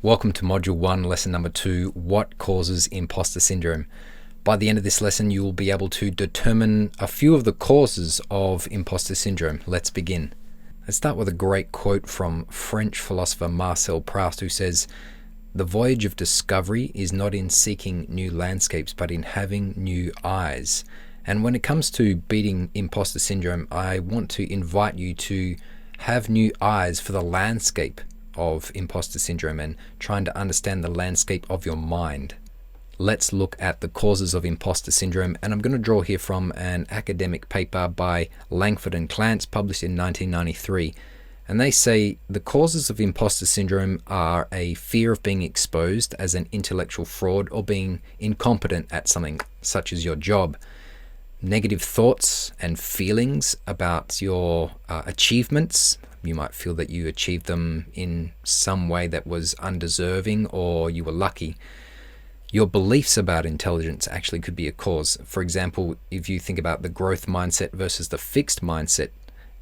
Welcome to Module 1, Lesson number 2, What Causes Imposter Syndrome? By the end of this lesson, you will be able to determine a few of the causes of imposter syndrome. Let's begin. Let's start with a great quote from French philosopher Marcel Proust, who says, "The voyage of discovery is not in seeking new landscapes, but in having new eyes." And when it comes to beating imposter syndrome, I want to invite you to have new eyes for the landscape of imposter syndrome and trying to understand the landscape of your mind. Let's look at the causes of imposter syndrome, and I'm going to draw here from an academic paper by Langford and Clance published in 1993. And they say the causes of imposter syndrome are a fear of being exposed as an intellectual fraud or being incompetent at something such as your job, negative thoughts and feelings about your achievements. You might feel that you achieved them in some way that was undeserving or you were lucky. Your beliefs about intelligence actually could be a cause. For example, if you think about the growth mindset versus the fixed mindset,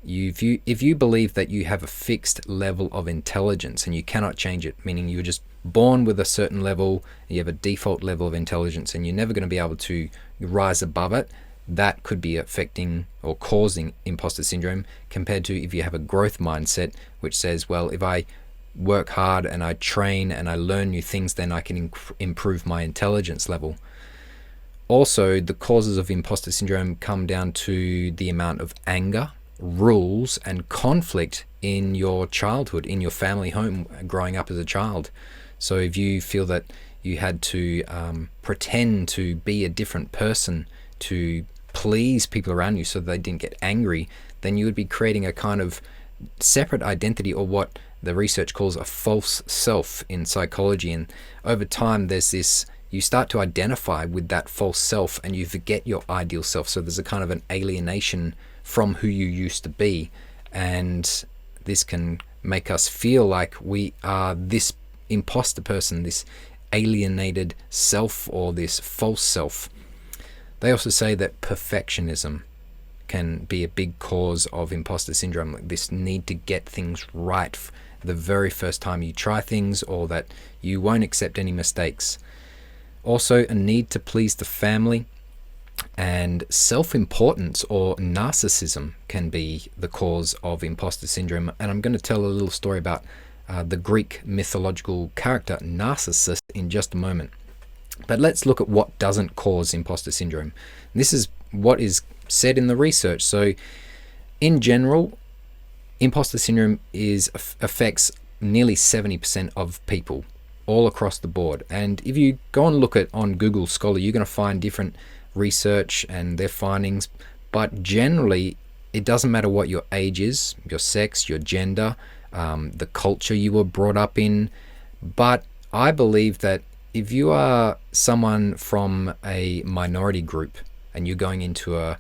if you believe that you have a fixed level of intelligence and you cannot change it, meaning you're just born with a certain level, you have a default level of intelligence and you're never going to be able to rise above it, that could be affecting or causing imposter syndrome, compared to if you have a growth mindset, which says, well, if I work hard and I train and I learn new things, then I can improve my intelligence level. Also, the causes of imposter syndrome come down to the amount of anger, rules, and conflict in your childhood, in your family home, growing up as a child. So if you feel that you had to pretend to be a different person to please people around you so they didn't get angry, then you would be creating a kind of separate identity, or what the research calls a false self in psychology. And over time, there's this, you start to identify with that false self and you forget your ideal self. So there's a kind of an alienation from who you used to be. And this can make us feel like we are this imposter person, this alienated self or this false self. They also say that perfectionism can be a big cause of imposter syndrome, like this need to get things right the very first time you try things, or that you won't accept any mistakes. Also, a need to please the family, and self-importance or narcissism can be the cause of imposter syndrome. And I'm going to tell a little story about the Greek mythological character Narcissus in just a moment. But let's look at what doesn't cause imposter syndrome. This is what is said in the research. So in general, imposter syndrome affects nearly 70% of people all across the board. And if you go and look at on Google Scholar, you're going to find different research and their findings. But generally, it doesn't matter what your age is, your sex, your gender, the culture you were brought up in. But I believe that if you are someone from a minority group and you're going into a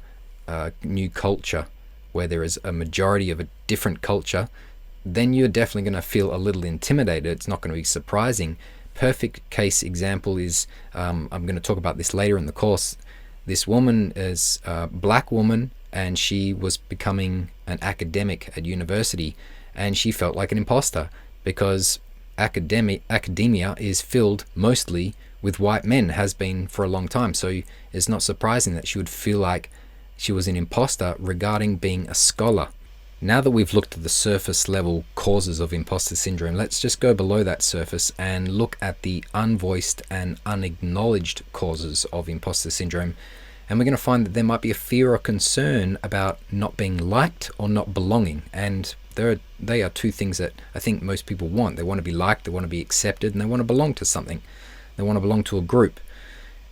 new culture where there is a majority of a different culture, then you're definitely going to feel a little intimidated. It's not going to be surprising. Perfect case example is, I'm going to talk about this later in the course. This woman is a black woman and she was becoming an academic at university, and she felt like an imposter because academia is filled mostly with white men, has been for a long time. So it's not surprising that she would feel like she was an imposter regarding being a scholar. Now that we've looked at the surface level causes of imposter syndrome, let's just go below that surface and look at the unvoiced and unacknowledged causes of imposter syndrome. And we're going to find that there might be a fear or concern about not being liked or not belonging. And they are two things that I think most people want. They want to be liked, they want to be accepted, and they want to belong to something. They want to belong to a group.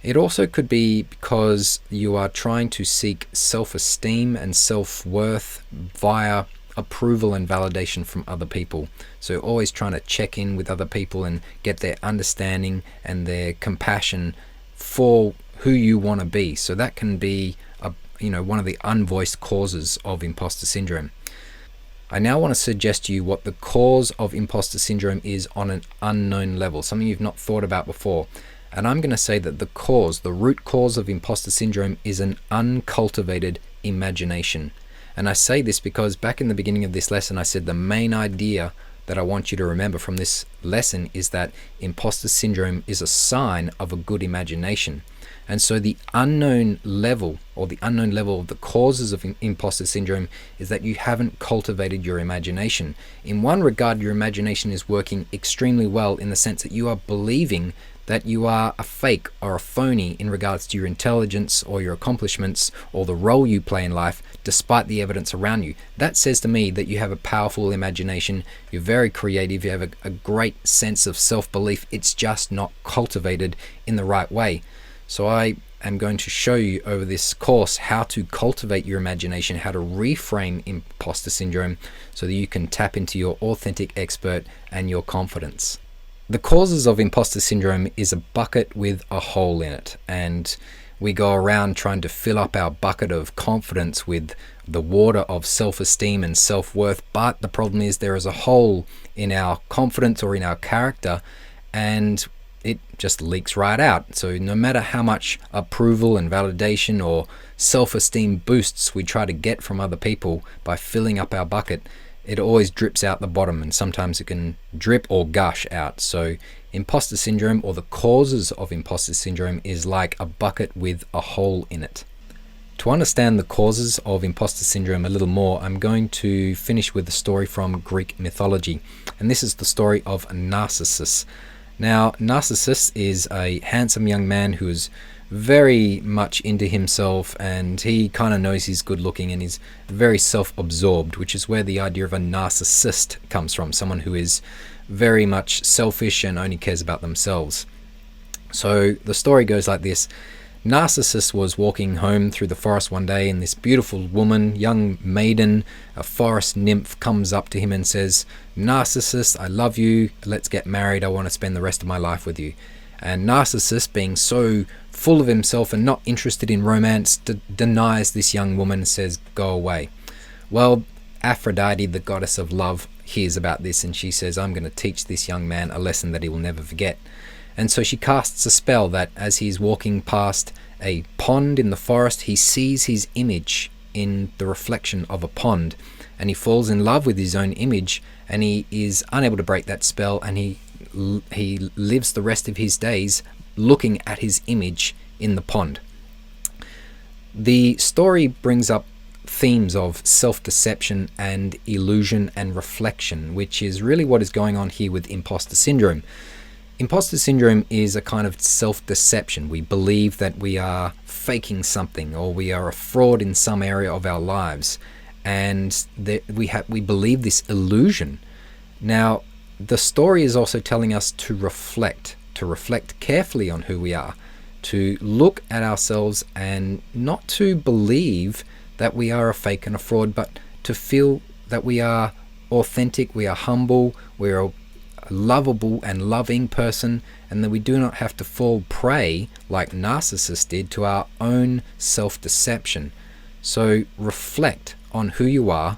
It also could be because you are trying to seek self-esteem and self-worth via approval and validation from other people. So always trying to check in with other people and get their understanding and their compassion for who you want to be. So that can be one of the unvoiced causes of imposter syndrome. I now want to suggest to you what the cause of imposter syndrome is on an unknown level, something you've not thought about before. And I'm going to say that the root cause of imposter syndrome is an uncultivated imagination. And I say this because back in the beginning of this lesson, I said the main idea that I want you to remember from this lesson is that imposter syndrome is a sign of a good imagination. And so the unknown level, or the unknown level of the causes of imposter syndrome, is that you haven't cultivated your imagination. In one regard, your imagination is working extremely well in the sense that you are believing that you are a fake or a phony in regards to your intelligence or your accomplishments or the role you play in life, despite the evidence around you. That says to me that you have a powerful imagination, you're very creative, you have a great sense of self-belief. It's just not cultivated in the right way. So I am going to show you over this course how to cultivate your imagination, how to reframe imposter syndrome so that you can tap into your authentic expert and your confidence. The causes of imposter syndrome is a bucket with a hole in it, and we go around trying to fill up our bucket of confidence with the water of self-esteem and self-worth, but the problem is there is a hole in our confidence or in our character, and it just leaks right out. So no matter how much approval and validation or self-esteem boosts we try to get from other people by filling up our bucket, it always drips out the bottom, and sometimes it can drip or gush out. So imposter syndrome, or the causes of imposter syndrome, is like a bucket with a hole in it. To understand the causes of imposter syndrome a little more, I'm going to finish with a story from Greek mythology, and this is the story of Narcissus. Now, Narcissus is a handsome young man who is very much into himself, and he kind of knows he's good looking, and he's very self-absorbed, which is where the idea of a narcissist comes from, someone who is very much selfish and only cares about themselves. So the story goes like this. Narcissus was walking home through the forest one day, and this beautiful woman, young maiden, a forest nymph, comes up to him and says, "Narcissus, I love you, let's get married, I want to spend the rest of my life with you." And Narcissus, being so full of himself and not interested in romance, denies this young woman and says, "Go away." Well, Aphrodite, the goddess of love, hears about this, and she says, "I'm going to teach this young man a lesson that he will never forget." And so she casts a spell that as he's walking past a pond in the forest, he sees his image in the reflection of a pond, and he falls in love with his own image, and he is unable to break that spell, and he lives the rest of his days looking at his image in the pond. The story brings up themes of self-deception and illusion and reflection, which is really what is going on here with imposter syndrome. Imposter syndrome is a kind of self-deception. We believe that we are faking something, or we are a fraud in some area of our lives, and that we believe this illusion. Now, the story is also telling us to reflect carefully on who we are, to look at ourselves and not to believe that we are a fake and a fraud, but to feel that we are authentic, we are humble, we are a lovable and loving person, and that we do not have to fall prey, like Narcissus did, to our own self-deception. So reflect on who you are,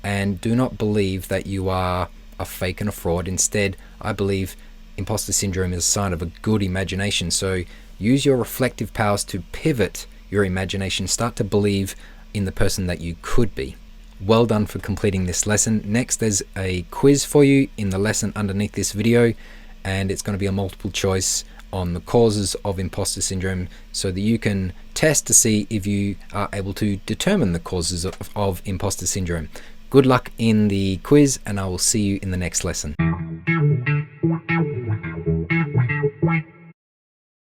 and do not believe that you are a fake and a fraud. Instead, I believe imposter syndrome is a sign of a good imagination. So use your reflective powers to pivot your imagination. Start to believe in the person that you could be. Well done for completing this lesson. Next, there's a quiz for you in the lesson underneath this video, and it's going to be a multiple choice on the causes of imposter syndrome, so that you can test to see if you are able to determine the causes of imposter syndrome. Good luck in the quiz, and I will see you in the next lesson.